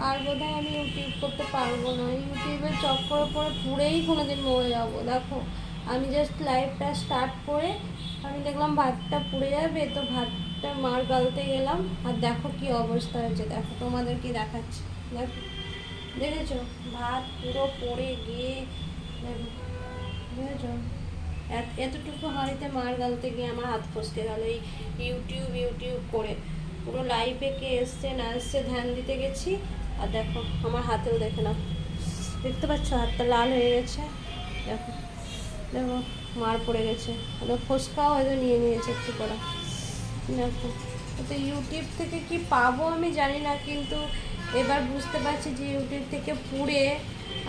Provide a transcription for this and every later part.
আর বোধহয় আমি ইউটিউব করতে পারবো না, ইউটিউবের চক্করে পরে পুরেই কোনোদিন মরে যাবো। দেখো আমি জাস্ট লাইভটা স্টার্ট করে আমি দেখলাম ভাতটা পুড়ে যাবে, তো ভাতটা মার গালতে গেলাম, আর দেখো কি অবস্থা হয়েছে। দেখো তোমাদের কি দেখাচ্ছি, দেখো দেখেছো ভাত পুরো পড়ে গিয়ে, দেখো বুঝেছো, এতটুকু হাঁড়িতে মার গালতে গিয়ে আমার হাত ফসকে গেল এই ইউটিউব ইউটিউব করে। পুরো লাইভে কে এসছে না এসছে ধ্যান দিতে গেছি, আর দেখো আমার হাতেও দেখে না, দেখতে পাচ্ছ হাতটা লাল হয়ে গেছে, দেখো দেখো মার পড়ে গেছে, ফোসকাও হয়তো নিয়ে নিয়েছে একটু করে। দেখো তো ইউটিউব থেকে কি পাবো আমি জানি না, কিন্তু এবার বুঝতে পারছি যে ইউটিউব থেকে পুড়ে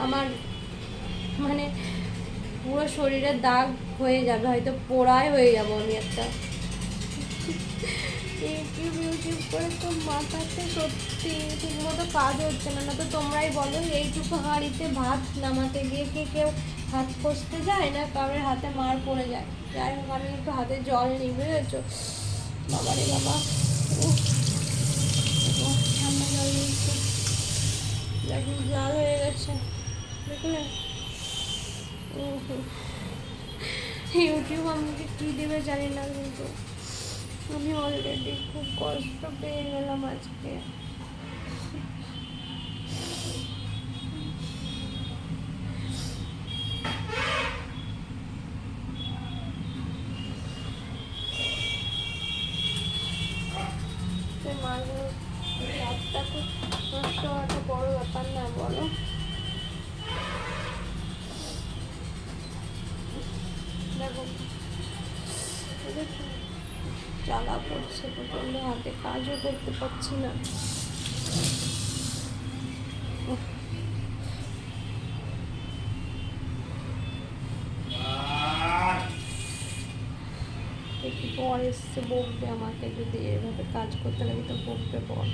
আমার মানে পুরো শরীরে দাগ হয়ে যাবে, হয়তো পোড়াই হয়ে যাবো আমি একটা। ইউটিউব ইউটিউব করে তো মাথাতে সত্যি ঠিক মতো কাজ হচ্ছে না। না তো তোমরাই বলো, এইটুকু হাঁড়িতে ভাত নামাতে গিয়ে কে কেউ হাত কষতে যায় না, কারোর হাতে মার পড়ে যায়। যাই হোক আমি একটু হাতে জল নিই, বুঝেছো বাবা রে বাবা, ঠান্ডা জল নিচ্ছি, দেখুন লাল হয়ে গেছে দেখলে। ইউটিউব আমাকে কী দেবে জানি না, কিন্তু আমি অলরেডি খুব কষ্ট পেয়ে গেলাম আজকে। মাগুর ভাতটা খুব নষ্ট হওয়াটা বড় ব্যাপার না বলো। দেখো জ্বালা পড়ছে প্রচন্ড, হাতে কাজও করতে পারছি না। একটু পর এসছে বকবে আমাকে, যদি এভাবে কাজ করতে লাগে তো বকবে পর।